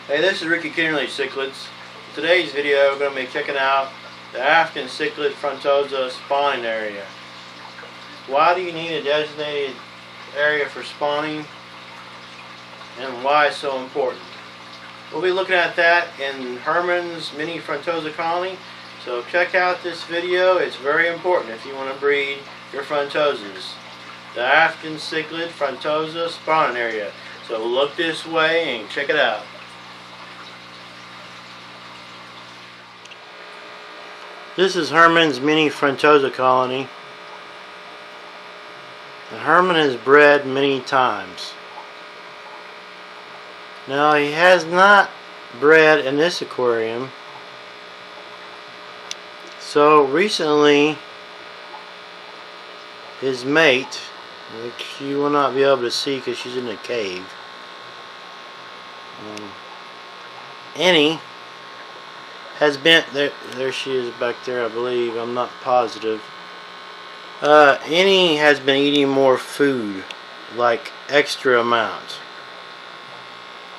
Hey, this is Ricky Kinnerly, Cichlids. In today's video, we're going to be checking out the African Cichlid Frontosa spawning area. Why do you need a designated area for spawning, and why it's so important? We'll be looking at that in Herman's mini Frontosa colony. So check out this video. It's very important if you want to breed your Frontosas. The African Cichlid Frontosa spawning area. So look this way and check it out. This is Herman's mini Frontosa colony. And Herman has bred many times. Now he has not bred in this aquarium. So recently his mate, which you will not be able to see because she's in a cave, Annie has been there she is back there, I believe. I'm not positive. Annie has been eating more food, like extra amounts.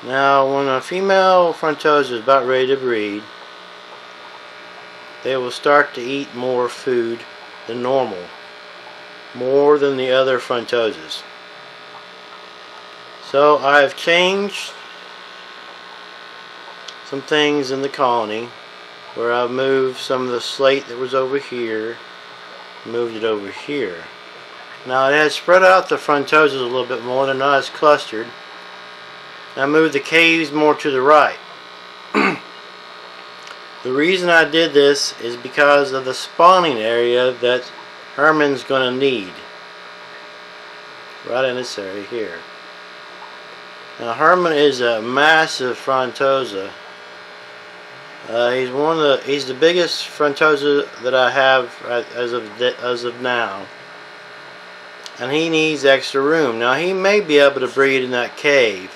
Now when a female Frontosa is about ready to breed, they will start to eat more food than normal, more than the other Frontosas. So I've changed some things in the colony, where I've moved some of the slate that was over here, moved it over here. Now it has spread out the Frontosas a little bit more, they're not as clustered. I moved the caves more to the right. The reason I did this is because of the spawning area that Herman's going to need. Right in this area here. Now Herman is a massive Frontosa. He's the biggest Frontosa that I have as of now, and he needs extra room. Now he may be able to breed in that cave,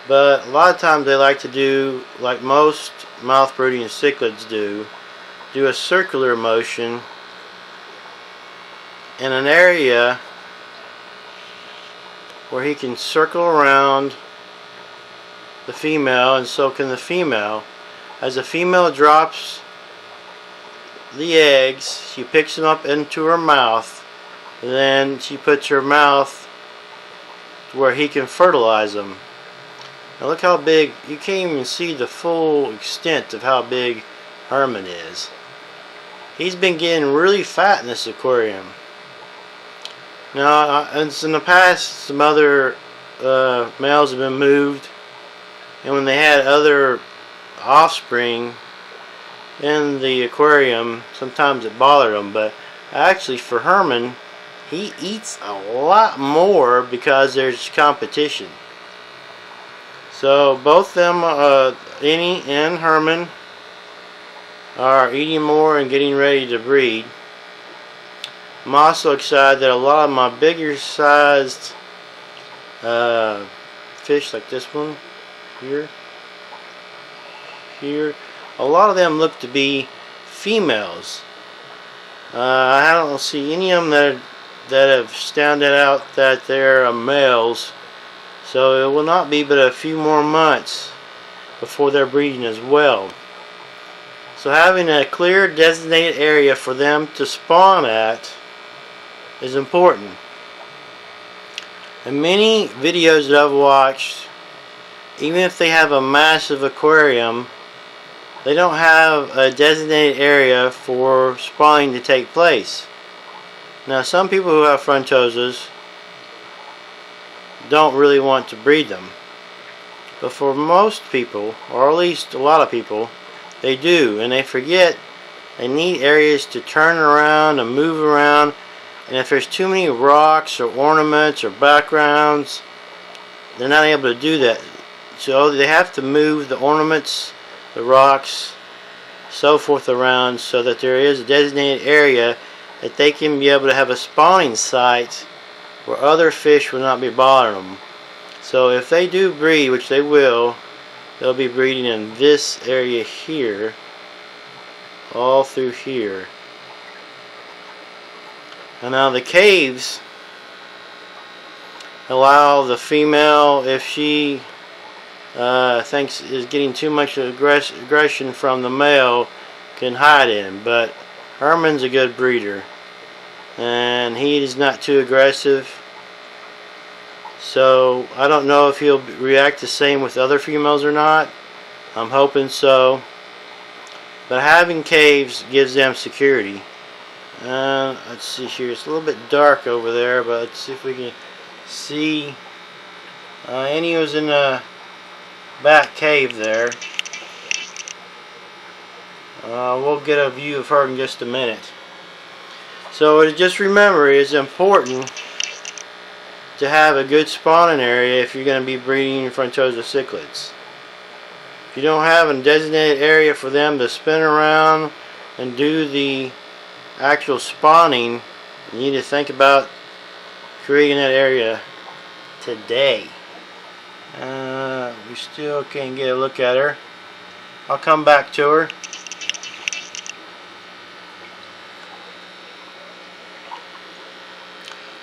but a lot of times they like to do, like most mouth brooding cichlids do a circular motion in an area where he can circle around the female, and so can the female. As the female drops the eggs, she picks them up into her mouth, and then she puts her mouth to where he can fertilize them. Now look how big, you can't even see the full extent of how big Herman is. He's been getting really fat in this aquarium. Now in the past, some other males have been moved, and when they had other offspring in the aquarium, sometimes it bothered them, but actually for Herman, he eats a lot more because there's competition. So both them, Annie and Herman, are eating more and getting ready to breed. I'm also excited that a lot of my bigger sized fish, like this one here, a lot of them look to be females. I don't see any of them that have standed out that they're males, so it will not be but a few more months before they're breeding as well. So having a clear designated area for them to spawn at is important. In many videos that I've watched, even if they have a massive aquarium, they don't have a designated area for spawning to take place. Now some people who have Frontosas don't really want to breed them, but for most people, or at least a lot of people, they do, and they forget they need areas to turn around and move around, and if there's too many rocks or ornaments or backgrounds, they're not able to do that. So they have to move the ornaments, the rocks, so forth around, so that there is a designated area that they can be able to have a spawning site where other fish will not be bothering them. So if they do breed, which they will, they'll be breeding in this area here, all through here. And now the caves allow the female, if she thinks is getting too much aggression from the male can hide in. But Herman's a good breeder, and he is not too aggressive. So I don't know if he'll react the same with other females or not. I'm hoping so. But having caves gives them security. Let's see here. It's a little bit dark over there, but let's see if we can see. Annie was in the back cave there. We'll get a view of her in just a minute. So just remember, it's important to have a good spawning area if you're going to be breeding Frontosa cichlids. If you don't have a designated area for them to spin around and do the actual spawning, you need to think about creating that area today. We still can't get a look at her. I'll come back to her.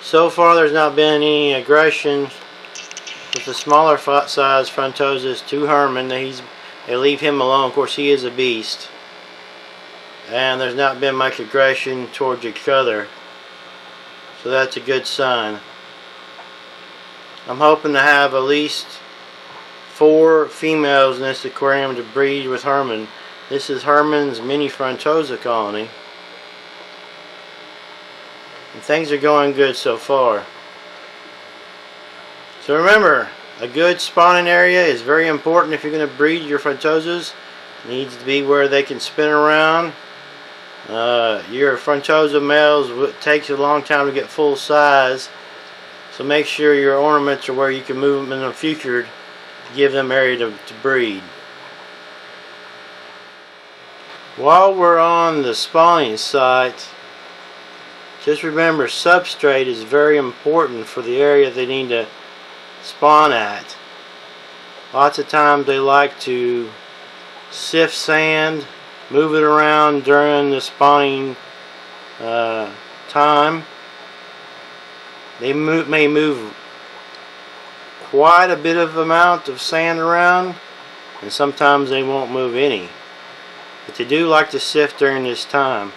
So far there's not been any aggression with the smaller size Frontosas to Herman. They leave him alone. Of course, he is a beast. And there's not been much aggression towards each other. So that's a good sign. I'm hoping to have at least 4 females in this aquarium to breed with Herman. This is Herman's mini Frontosa colony. And things are going good so far. So remember, a good spawning area is very important if you're going to breed your Frontosas. It needs to be where they can spin around. Your Frontosa males, it takes a long time to get full size. So make sure your ornaments are where you can move them in the future to give them area to breed. While we're on the spawning site, just remember, substrate is very important for the area they need to spawn at. Lots of times they like to sift sand, move it around during the spawning time. They may move quite a bit of amount of sand around, and sometimes they won't move any. But they do like to sift during this time.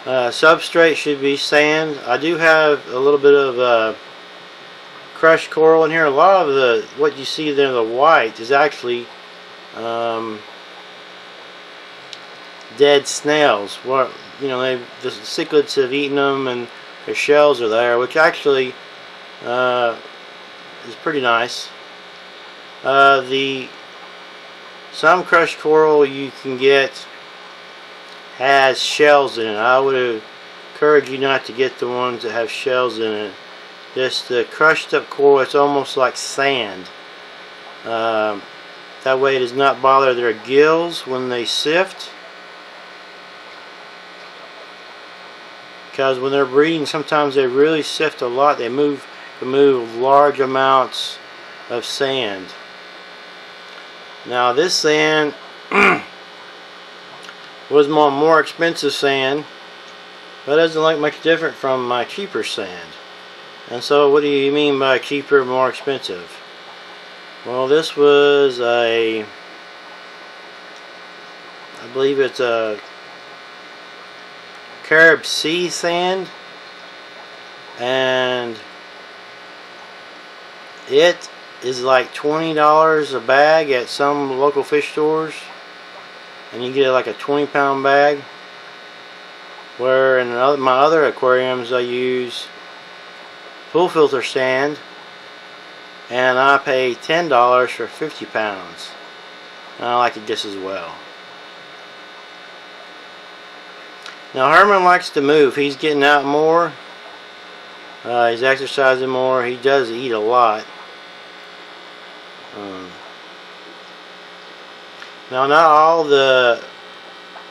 Substrate should be sand. I do have a little bit of crushed coral in here. A lot of what you see there, the white, is actually dead snails. The cichlids have eaten them, and their shells are there, which actually is pretty nice. Some crushed coral you can get has shells in it. I would encourage you not to get the ones that have shells in it. Just the crushed up coral, it's almost like sand. That way it does not bother their gills when they sift. Because when they're breeding, sometimes they really sift a lot. They move large amounts of sand. Now this sand was more expensive sand, but it doesn't look much different from my cheaper sand. And so what do you mean by cheaper, more expensive? Well, this was I believe it's a Carib Sea sand, and it is like $20 a bag at some local fish stores, and you get like a 20-pound bag. Where in my other aquariums I use full filter sand, and I pay $10 for 50 pounds. And I like it just as well. Now Herman likes to move. He's getting out more. He's exercising more. He does eat a lot. Now not all the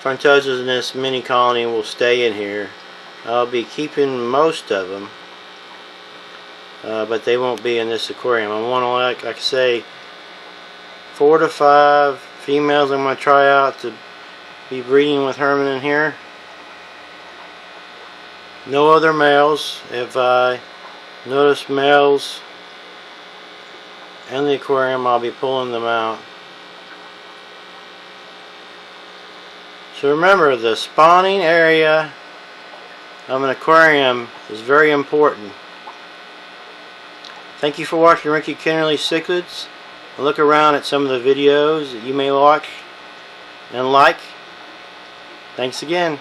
Frontosas in this mini colony will stay in here. I'll be keeping most of them, but they won't be in this aquarium. I want to, like I say, 4 to 5 females I'm going to try out to be breeding with Herman in here. No other males. If I notice males and the aquarium, I'll be pulling them out. So remember, the spawning area of an aquarium is very important. Thank you for watching Ricky Kennerly Cichlids. Look around at some of the videos that you may watch and like. Thanks again.